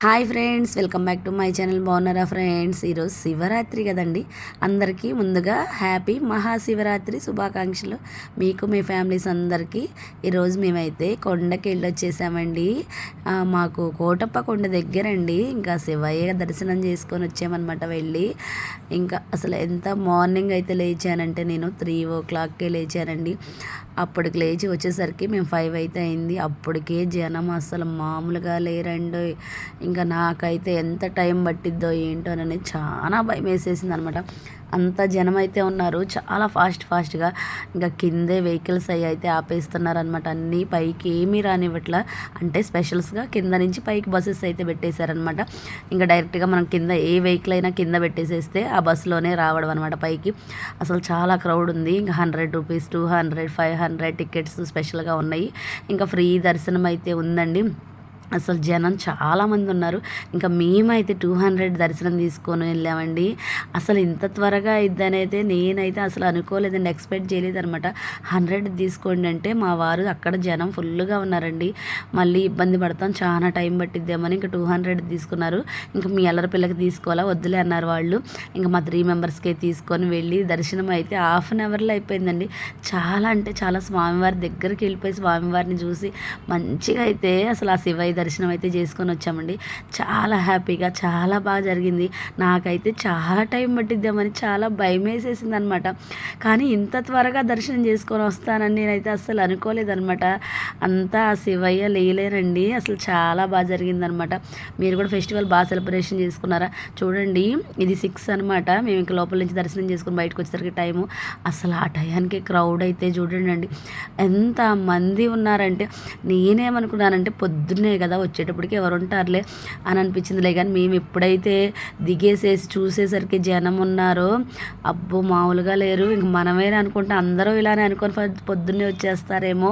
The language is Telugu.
Hi friends, welcome back to my channel. బాగున్నారా ఫ్రెండ్స్? ఈరోజు శివరాత్రి కదండి. అందరికీ ముందుగా హ్యాపీ మహాశివరాత్రి శుభాకాంక్షలు మీకు, మీ ఫ్యామిలీస్ అందరికీ. ఈరోజు మేమైతే కొండకి వెళ్ళి వచ్చేసామండి. మాకు కోటప్ప కొండ దగ్గరండి. ఇంకా శివయ్య దర్శనం చేసుకొని వచ్చామన్నమాట వెళ్ళి. ఇంకా అసలు ఎంత మార్నింగ్ అయితే లేచానంటే నేను 3 o'clockకే లేచానండి. అప్పటికి లేచి వచ్చేసరికి మేము 5 అయితే అయింది. అప్పటికే జనం అసలు మామూలుగా లేరండి. ఇంకా నాకైతే ఎంత టైం పట్టిద్దో ఏంటోనని చాలా భయం వేసేసింది అనమాట. అంత జనం అయితే ఉన్నారు, చాలా ఫాస్ట్గా. ఇంకా కిందే వెహికల్స్ అవి అయితే ఆపేస్తున్నారనమాట. అన్నీ పైకి ఏమీ రానివ్వట్లా. అంటే స్పెషల్స్గా కింద నుంచి పైకి బస్సెస్ అయితే పెట్టేశారనమాట. ఇంకా డైరెక్ట్గా మనం కింద ఏ వెహికల్ అయినా కింద పెట్టేసేస్తే ఆ బస్సులోనే రావడం అనమాట పైకి. అసలు చాలా క్రౌడ్ ఉంది. ఇంకా 100 రూపీస్, 200, 500 టికెట్స్ స్పెషల్గా ఉన్నాయి. ఇంకా ఫ్రీ దర్శనం అయితే ఉందండి. అసలు జనం చాలామంది ఉన్నారు. ఇంకా మేమైతే 200 దర్శనం తీసుకొని వెళ్ళామండి. అసలు ఇంత త్వరగా అయిద్దనైతే నేనైతే అసలు అనుకోలేదండి, ఎక్స్పెక్ట్ చేయలేదనమాట. 100 తీసుకోండి అంటే మా వారు అక్కడ జనం ఫుల్గా ఉన్నారండి. మళ్ళీ ఇబ్బంది పడతాం, చాలా టైం పట్టిద్దామని ఇంకా 200 తీసుకున్నారు. ఇంకా మీ అల్లరి పిల్లకి తీసుకోవాలా, వద్దులే అన్నారు వాళ్ళు. ఇంకా మా 3 మెంబర్స్కే తీసుకొని వెళ్ళి దర్శనం అయితే 1/2 అవర్లో అయిపోయిందండి. చాలా అంటే చాలా స్వామివారి దగ్గరికి వెళ్ళిపోయి స్వామివారిని చూసి మంచిగా అయితే అసలు ఆ శివయ్య దర్శనం అయితే చేసుకొని వచ్చామండి. చాలా హ్యాపీగా, చాలా బాగా జరిగింది. నాకైతే చాలా టైం పట్టిద్దామని చాలా భయం వేసేసింది అనమాట. కానీ ఇంత త్వరగా దర్శనం చేసుకొని వస్తానని నేనైతే అస్సలు అనుకోలేదనమాట. అంతా ఆ శివయ్య లేలేనండి. అసలు చాలా బాగా జరిగిందనమాట. మీరు కూడా ఫెస్టివల్ బాగా సెలబ్రేషన్ చేసుకున్నారా? చూడండి, ఇది 6 అనమాట. మేము ఇంకా లోపల నుంచి దర్శనం చేసుకుని బయటకు వచ్చేసరికి టైము. అసలు ఆ టయానికి క్రౌడ్ అయితే చూడండి ఎంత మంది ఉన్నారంటే, నేనేమనుకున్నానంటే పొద్దున్నే కదా వచ్చేటప్పటికి ఎవరు ఉంటారులే అని అనిపించిందిలే. కానీ మేము ఎప్పుడైతే దిగేసేసి చూసేసరికి జనం ఉన్నారో, అబ్బో మామూలుగా లేరు. ఇంక మనమేనే అనుకుంటే అందరూ ఇలానే అనుకొని పొద్దున్నే వచ్చేస్తారేమో